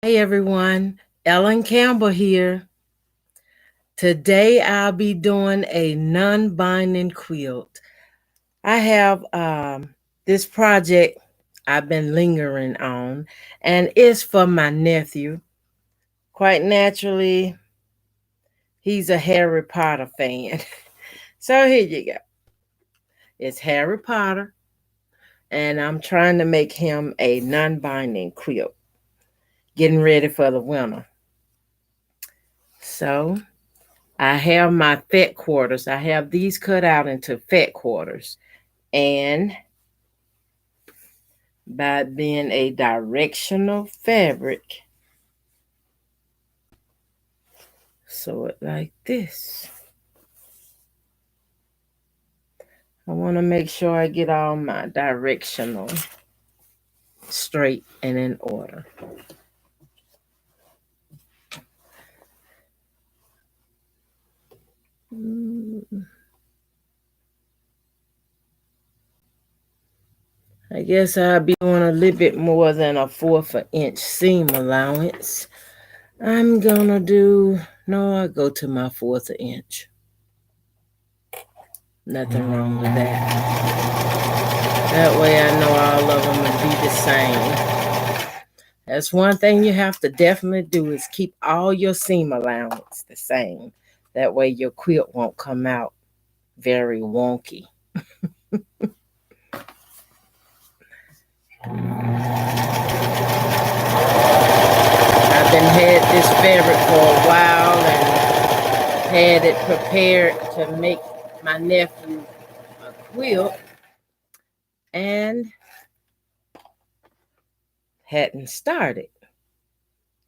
Hey everyone, Ellen Campbell here. Today I'll be doing a non-binding quilt. I have this project I've been lingering on, and it's for my nephew. Quite naturally, he's a Harry Potter fan. So here you go. It's Harry Potter, and I'm trying to make him a non-binding quilt, getting ready for the winter. So I have my fet quarters. I have these cut out into fet quarters. And by being a directional fabric, sew it like this. I want to make sure I get all my directional straight and in order. I guess I'll be doing a little bit more than a 1/4 inch seam allowance. I'm gonna do, no, I go to my 1/4 inch. Nothing wrong with that. That way I know all of them will be the same. That's one thing you have to definitely do is keep all your seam allowance the same. That way your quilt won't come out very wonky. I've been had this fabric for a while and had it prepared to make my nephew a quilt and hadn't started.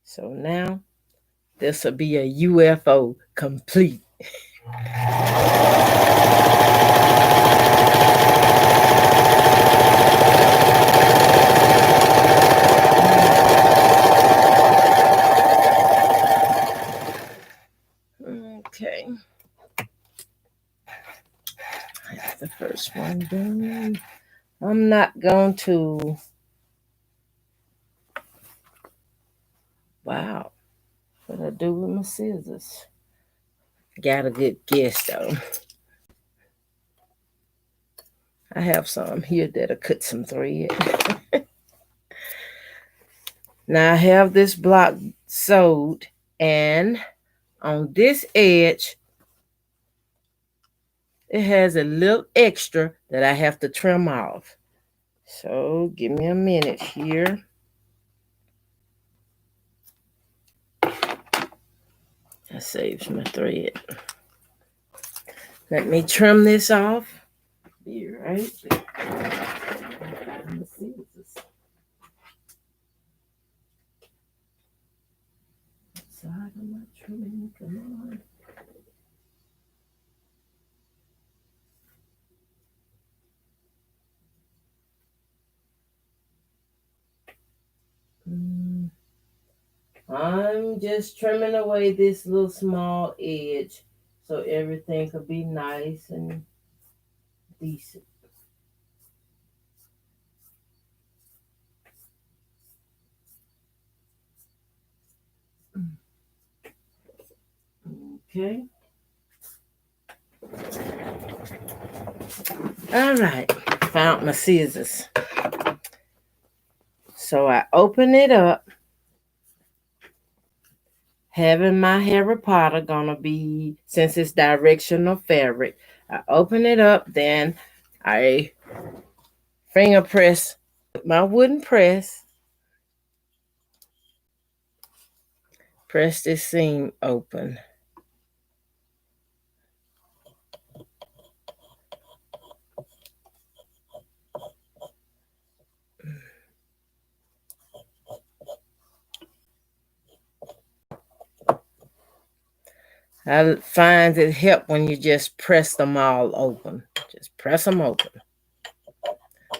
So now this will be a UFO complete. Okay. That's the first one done. I'm not going to. Wow. What I do with my scissors? Got a good guess though. I have some here that'll cut some thread. Now I have this block sewed, and on this edge, it has a little extra that I have to trim off. So give me a minute here. That saves my thread. Let me trim this off. Be right there. Side of my trimming, come on. I'm just trimming away this little small edge so everything could be nice and decent. Okay. All right. Found my scissors. So I open it up. Having my Harry Potter gonna be, since it's directional fabric, I open it up, then I finger press with my wooden press. Press this seam open. I find it help when you just press them all open. Just press them open.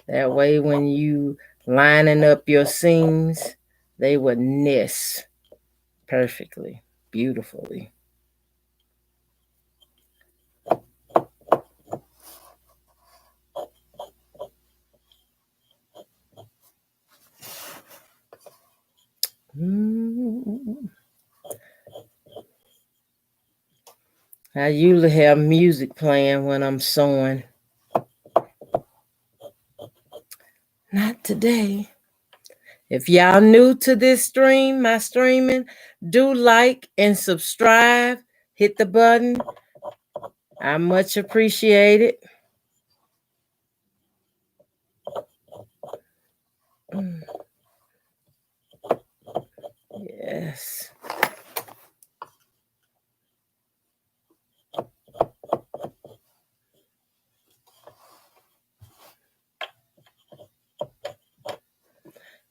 That way when you lining up your seams, they would nest perfectly, beautifully. I usually have music playing when I'm sewing. Not today. If y'all new to this stream, my streaming, do like and subscribe. Hit the button. I much appreciate it. Yes.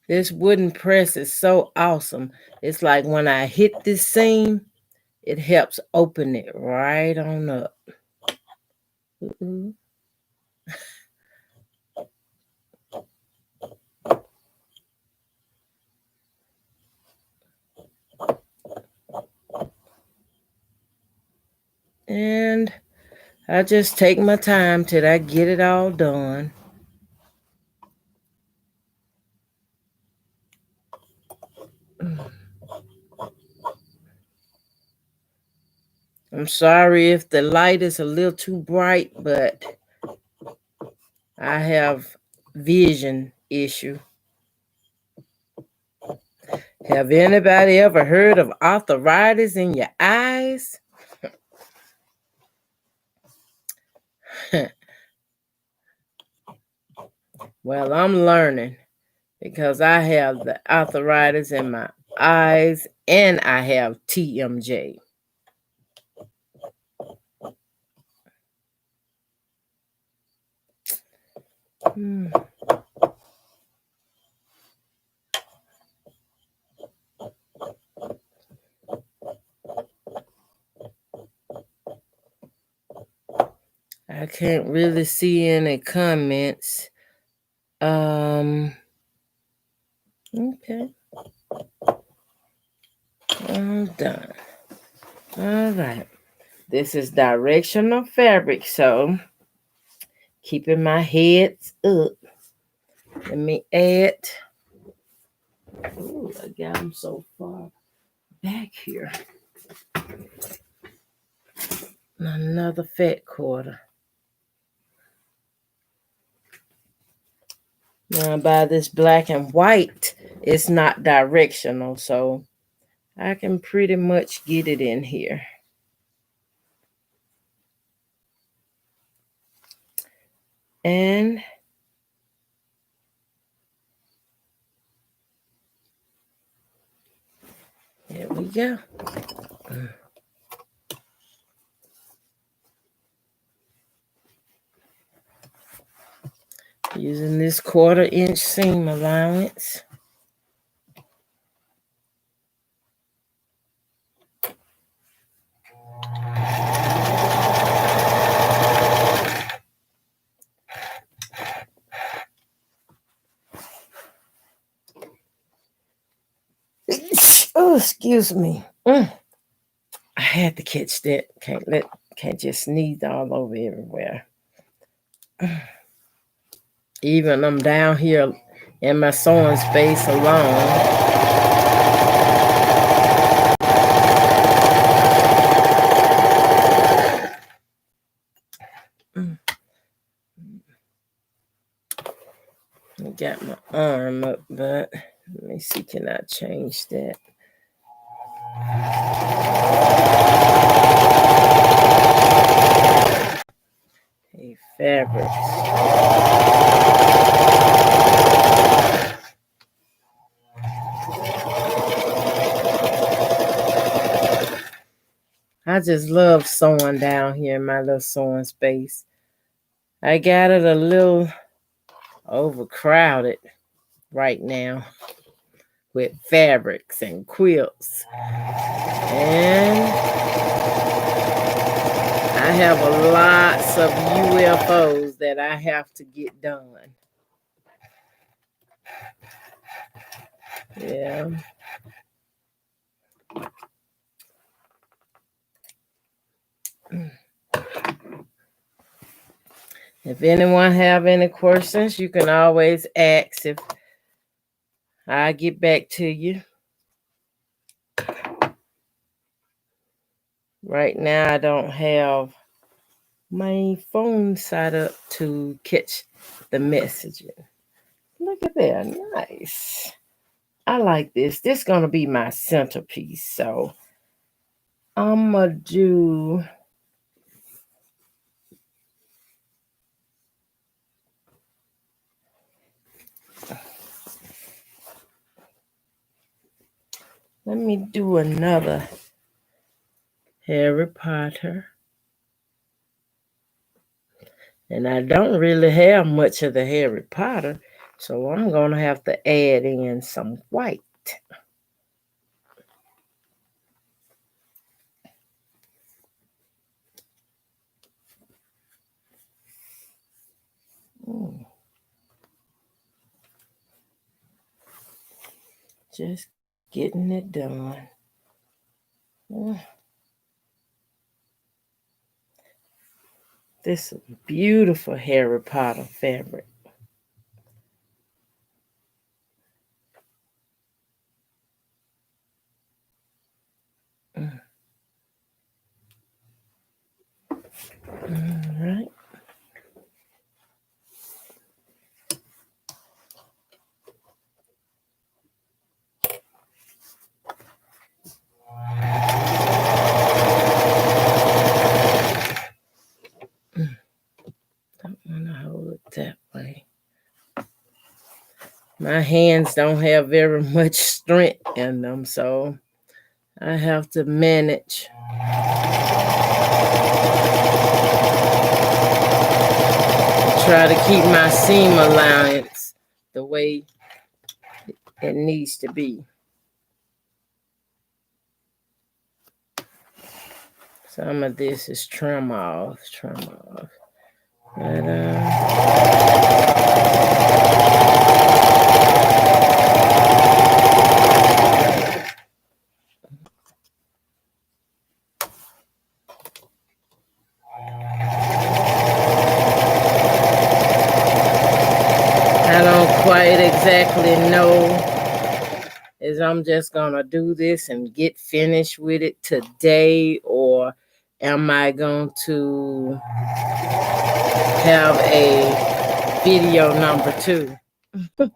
This wooden press is so awesome. It's like when I hit this seam, it helps open it right on up. And I just take my time till I get it all done. I'm sorry if the light is a little too bright, but I have vision issue. Have anybody ever heard of arthritis in your eyes? Well, I'm learning because I have the arthritis in my eyes and I have TMJ. I can't really see any comments. Okay. I'm done. All right. This is directional fabric, so keeping my heads up. Let me add. Ooh, I got them so far back here. Another fat quarter. Now, by this black and white, it's not directional, so I can pretty much get it in here. And there we go. Using this 1/4-inch seam allowance. Oh, excuse me. I had to catch that. Can't just sneeze all over everywhere. Even I'm down here in my sewing space alone. I got my arm up, but let me see, can I change that? Hey, fabrics. I just love sewing down here in my little sewing space. I got it a little overcrowded right now with fabrics and quilts. And I have lots of UFOs that I have to get done. Yeah. If anyone have any questions, you can always ask. If I get back to you. Right now I don't have my phone set up to catch the messaging. Look at that, nice. I like this. This is gonna be my centerpiece. So I'm gonna do. Let me do another Harry Potter. And I don't really have much of the Harry Potter, so I'm going to have to add in some white. Just getting it done. This is beautiful Harry Potter fabric. All right. Don't want to hold it that way. My hands don't have very much strength in them, so I have to manage. Try to keep my seam allowance the way it needs to be. Some of this is trim off. But, I don't quite exactly know is I'm just gonna do this and get finished with it today, or am I going to have a video number 2? But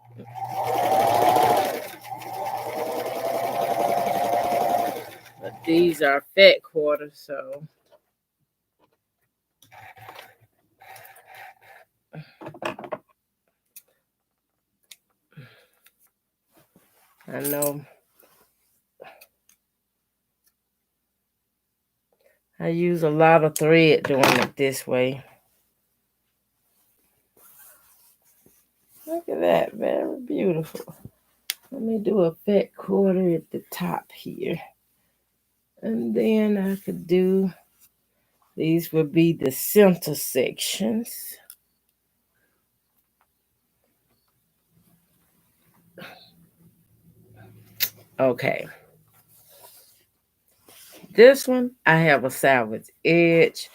these are fat quarters, so I know I use a lot of thread doing it this way. Look at that, very beautiful. Let me do a fat quarter at the top here. And then I could do, these would be the center sections. Okay. This one, I have a salvage edge.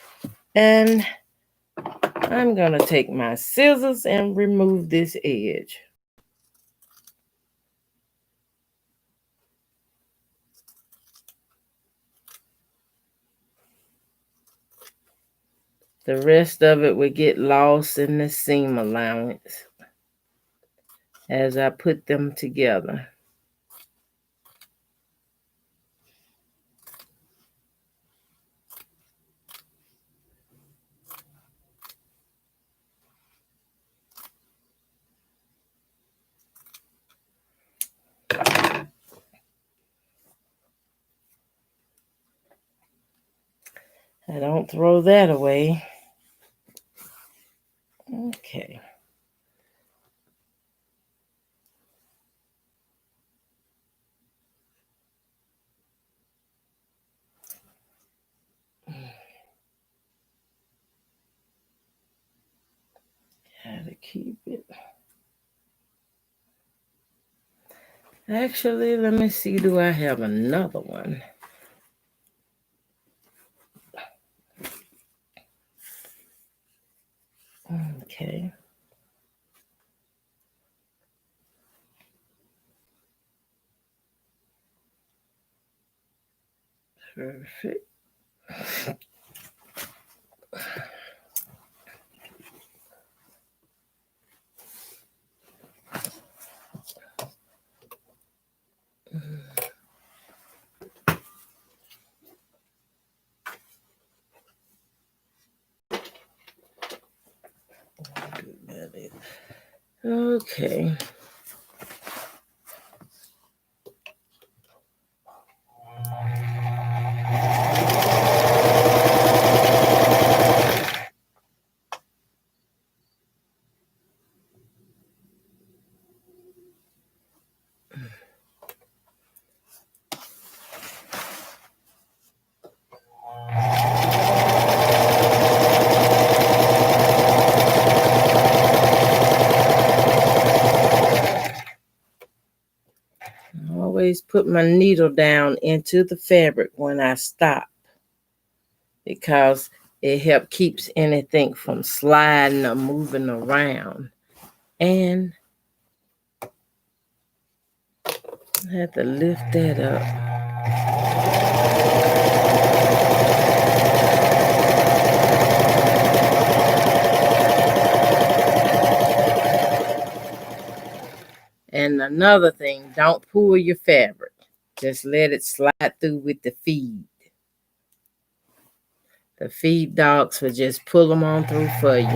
And I'm going to take my scissors and remove this edge. The rest of it would get lost in the seam allowance as I put them together. I don't throw that away. Okay. Gotta keep it. Actually, let me see. Do I have another one? Okay. Perfect. Okay. Always put my needle down into the fabric when I stop, because it helps keeps anything from sliding or moving around. And I have to lift that up. And another thing, don't pull your fabric. Just let it slide through with the feed. The feed dogs will just pull them on through for you.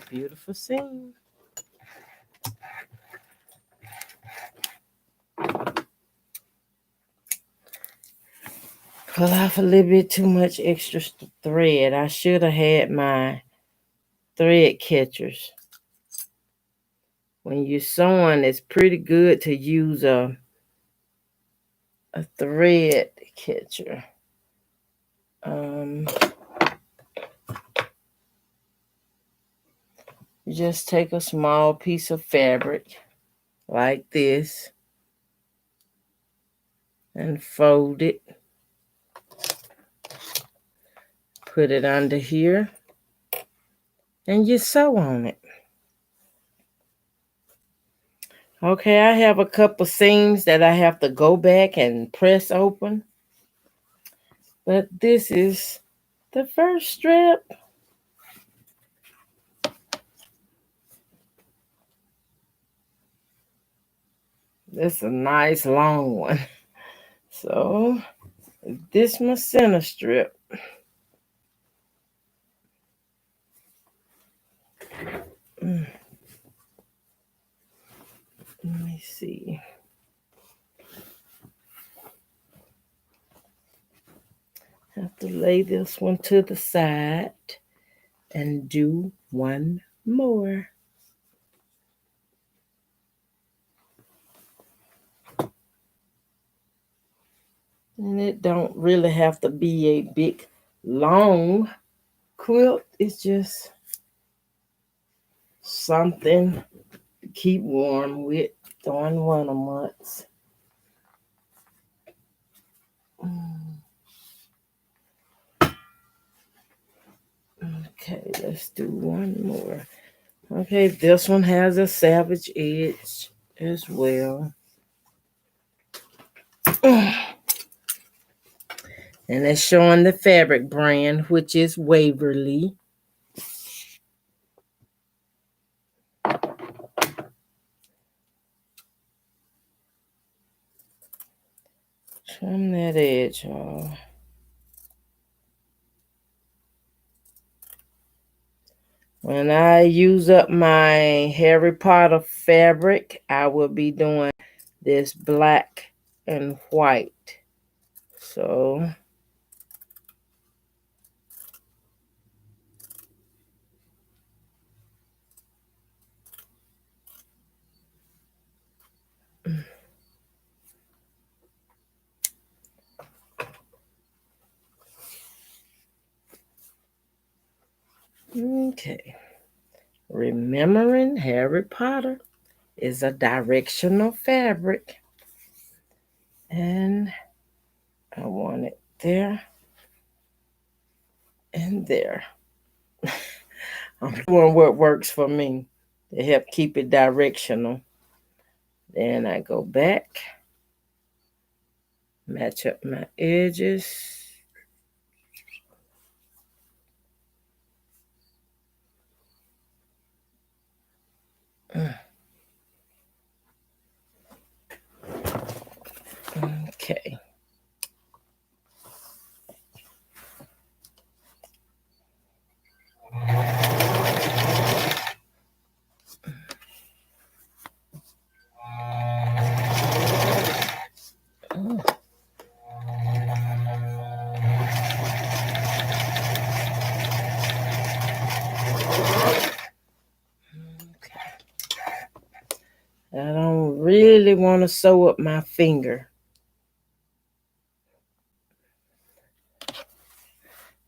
Beautiful seam. Pull off a little bit too much extra thread. I should have had my thread catchers. When you're sewing, it's pretty good to use a thread catcher. You just take a small piece of fabric like this and fold it. Put it under here and you sew on it. Okay, I have a couple seams that I have to go back and press open. But this is the first strip. This is a nice long one. So this is my center strip. Let me see. Have to lay this one to the side and do one more. And it don't really have to be a big, long quilt. It's just something to keep warm with during winter months. Okay, let's do one more. Okay, this one has a savage edge as well. And it's showing the fabric brand, which is Waverly. Trim that edge off. When I use up my Harry Potter fabric, I will be doing this black and white. So okay. Remembering Harry Potter is a directional fabric. And I want it there. and there. I'm doing what works for me to help keep it directional. Then I go back, match up my edges. Okay. I don't really want to sew up my finger.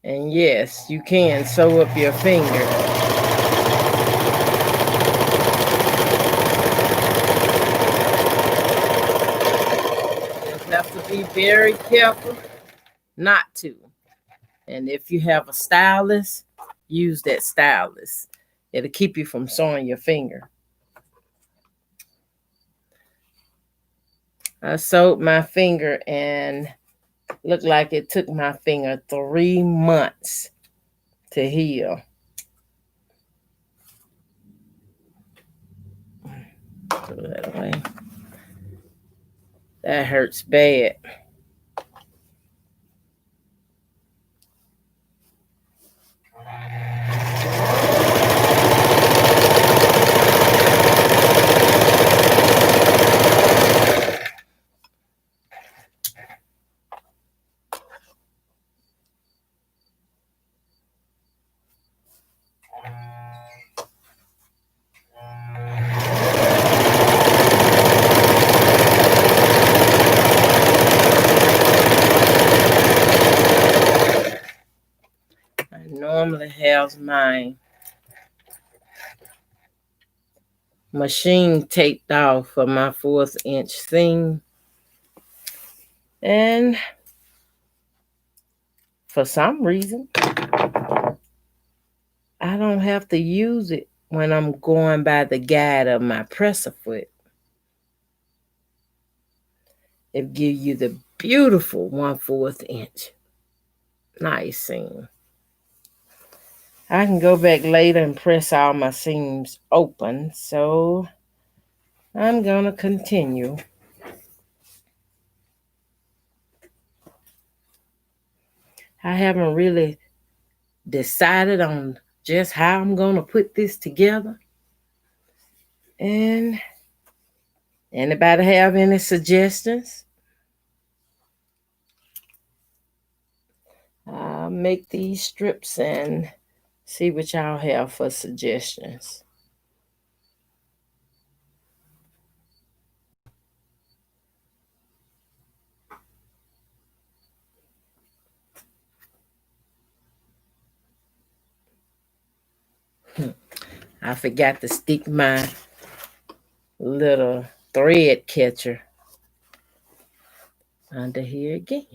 And yes, you can sew up your finger. You have to be very careful not to. And if you have a stylus, use that stylus. It'll keep you from sewing your finger. I sewed my finger and looked like it took my finger 3 months to heal. Throw that away. That hurts bad. I normally have my machine taped off for my 1/4 inch seam. And for some reason, I don't have to use it when I'm going by the guide of my presser foot. It gives you the beautiful 1/4 inch. Nice seam. I can go back later and press all my seams open, so I'm going to continue. I haven't really decided on just how I'm going to put this together. And anybody have any suggestions? I'll make these strips and see what y'all have for suggestions. I forgot to stick my little thread catcher under here again.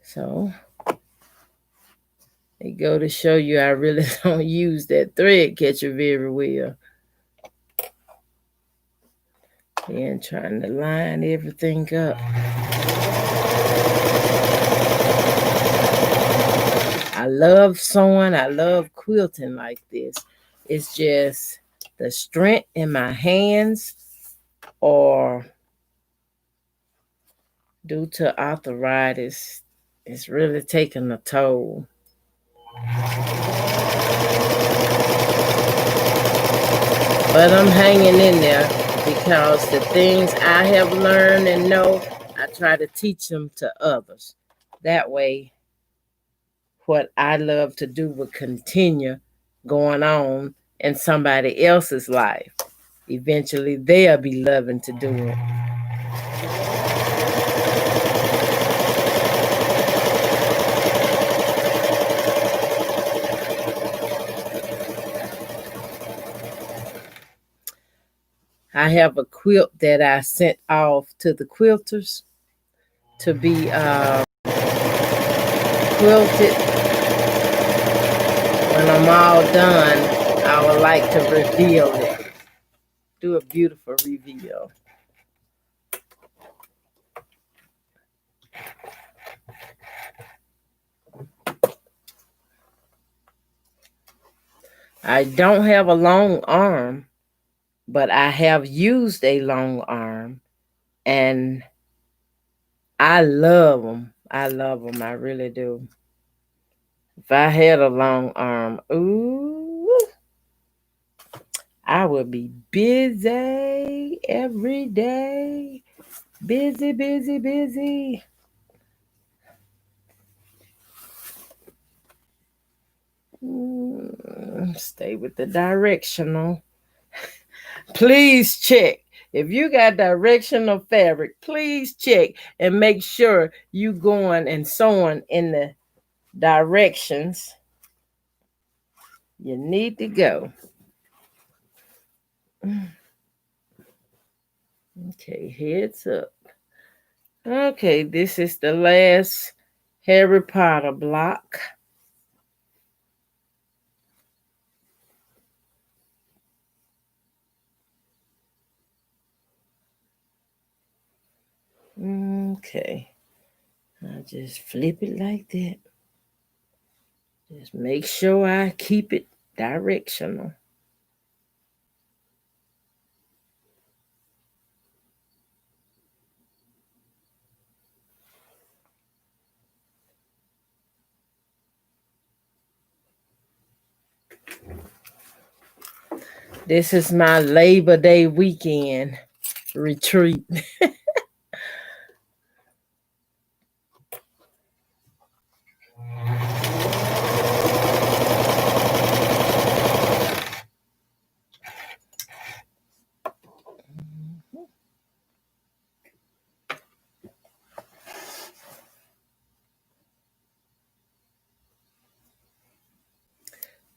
So it go to show you I really don't use that thread catcher very well. And trying to line everything up. I love sewing. I love quilting like this. It's just the strength in my hands, or due to arthritis, it's really taking a toll. But I'm hanging in there because the things I have learned and know, I try to teach them to others. That way, what I love to do will continue going on in somebody else's life. Eventually, they'll be loving to do it. I have a quilt that I sent off to the quilters to be quilt it, when I'm all done, I would like to reveal it. Do a beautiful reveal. I don't have a long arm, but I have used a long arm, and I love them. I love them. I really do. If I had a long arm, ooh, I would be busy every day. Busy, busy, busy. Stay with the directional. Please check. If you got directional fabric, please check and make sure you going and sewing in the directions you need to go. Okay, heads up. Okay, this is the last Harry Potter block. Okay, I'll just flip it like that. Just make sure I keep it directional. This is my Labor Day weekend retreat.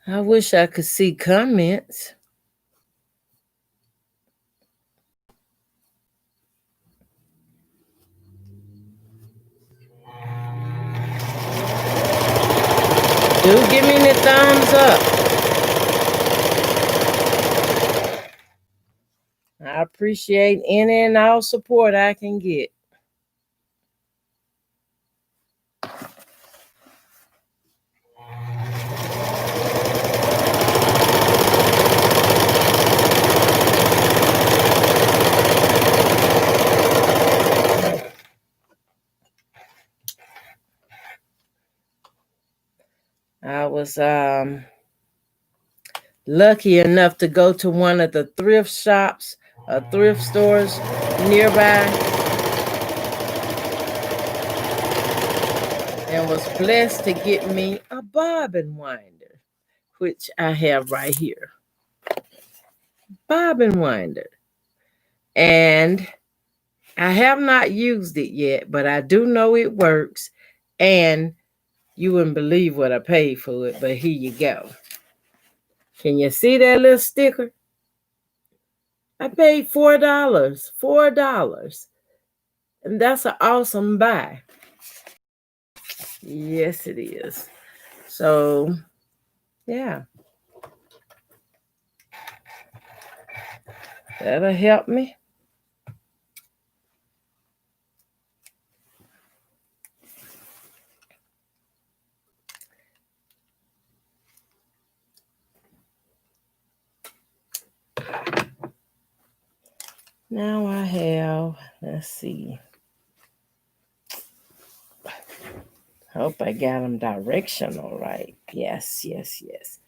I wish I could see comments. Do give me the thumbs up. I appreciate any and all support I can get. I was lucky enough to go to one of the thrift shops, thrift stores nearby, and was blessed to get me a bobbin winder, which I have right here. Bobbin winder. And I have not used it yet, but I do know it works. And you wouldn't believe what I paid for it, but here you go. Can you see that little sticker? I paid $4. $4. And that's an awesome buy. Yes, it is. So, yeah. That'll help me. Now I have, let's see. Hope I got them directional right. Yes, yes, yes.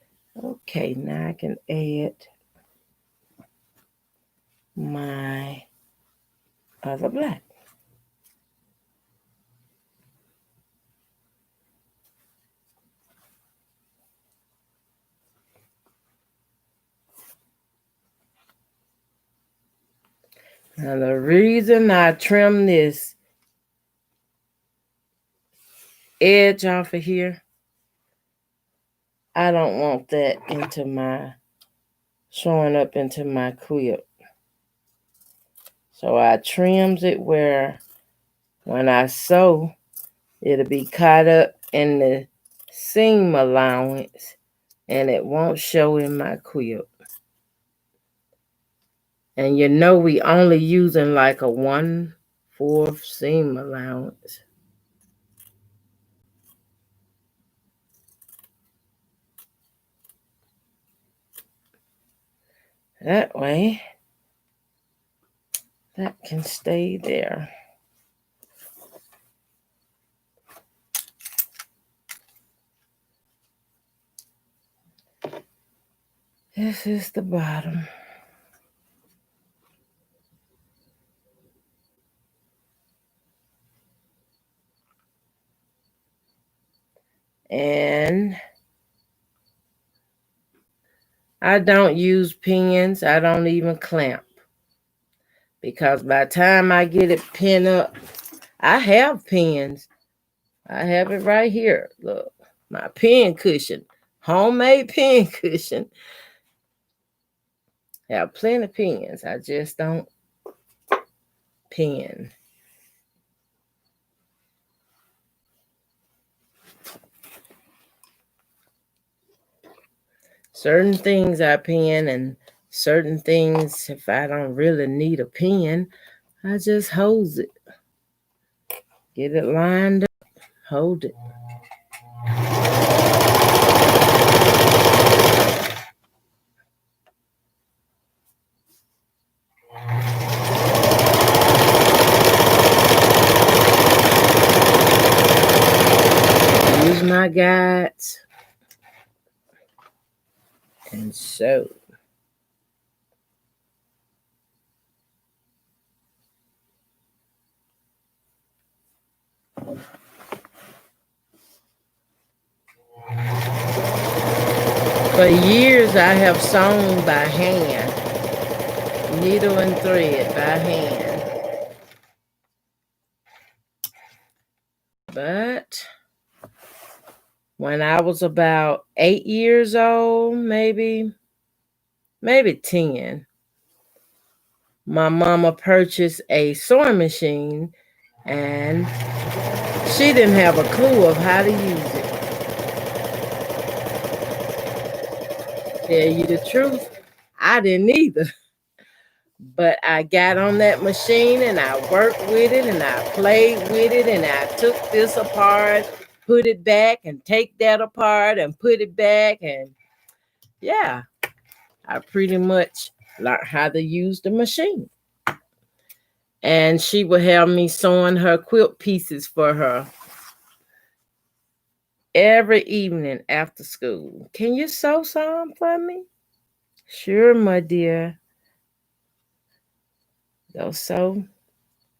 Okay, now I can add my other black. Now the reason I trim this edge off of here, I don't want that into my, showing up into my quilt. So I trims it where when I sew, it'll be caught up in the seam allowance, and it won't show in my quilt. And you know we only using like a 1/4 seam allowance. That way, that can stay there. This is the bottom. And I don't use pins. I don't even clamp. Because by the time I get it pinned up, I have pins. I have it right here. Look, my pin cushion. Homemade pin cushion. I have plenty of pins. I just don't pin. Certain things I pin, and certain things, if I don't really need a pin, I just hose it. Get it lined up, hold it. Use my guides and sew. For years, I have sewn by hand, needle and thread by hand. But when I was about 8 years old, maybe 10, my mama purchased a sewing machine, and she didn't have a clue of how to use it. Tell you the truth, I didn't either. But I got on that machine and I worked with it and I played with it and I took this apart, put it back, and take that apart and put it back. And yeah, I pretty much learned how to use the machine. And she would have me sewing her quilt pieces for her every evening after school. Can you sew some for me? Sure, my dear. They'll sew,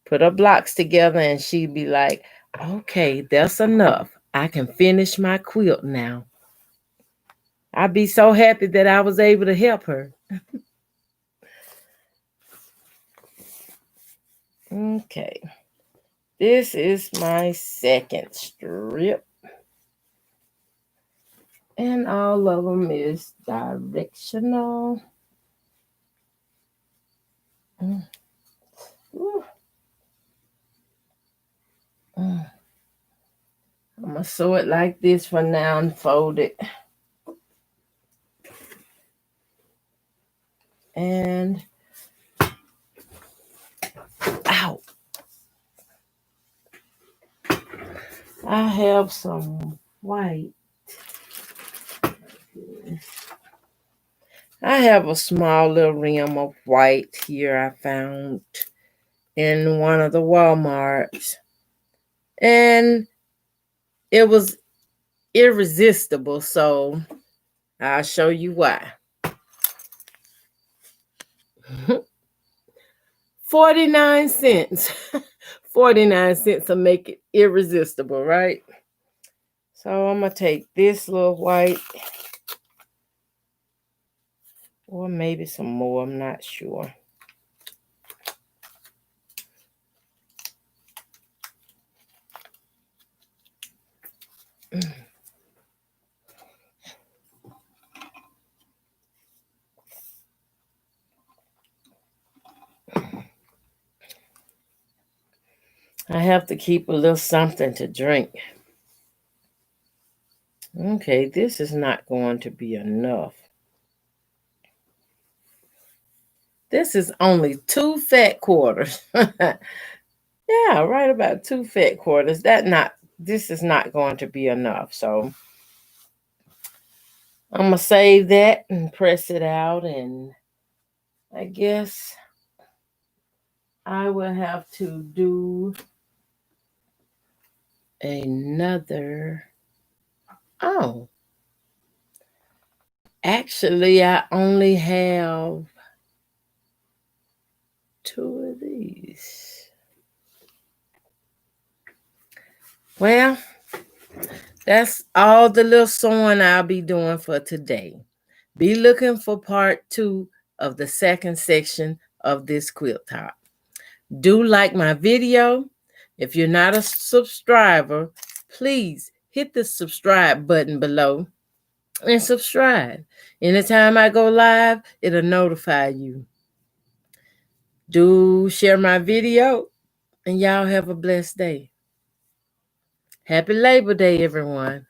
put her blocks together, and she'd be like, okay, that's enough. I can finish my quilt now. I'd be so happy that I was able to help her. Okay. This is my second strip. And all of them is directional. Ooh. I'm going to sew it like this for now and fold it. And, ow. I have some white. I have a small little rim of white here I found in one of the Walmarts. And it was irresistible, so I'll show you why. 49 cents. 49 cents will make it irresistible, right? So I'm going to take this little white, or maybe some more, I'm not sure. I have to keep a little something to drink. Okay, this is not going to be enough. This is only 2 fat quarters. Yeah, right about 2 fat quarters. This is not going to be enough. So I'm gonna save that and press it out, and I guess I will have to do another. Oh, actually, I only have 2 of these. Well, that's all the little sewing I'll be doing for today. Be looking for part 2 of the second section of this quilt top. Do like my video. If you're not a subscriber, please hit the subscribe button below and subscribe. Anytime I go live, it'll notify you. Do share my video, and y'all have a blessed day. Happy Labor Day, everyone.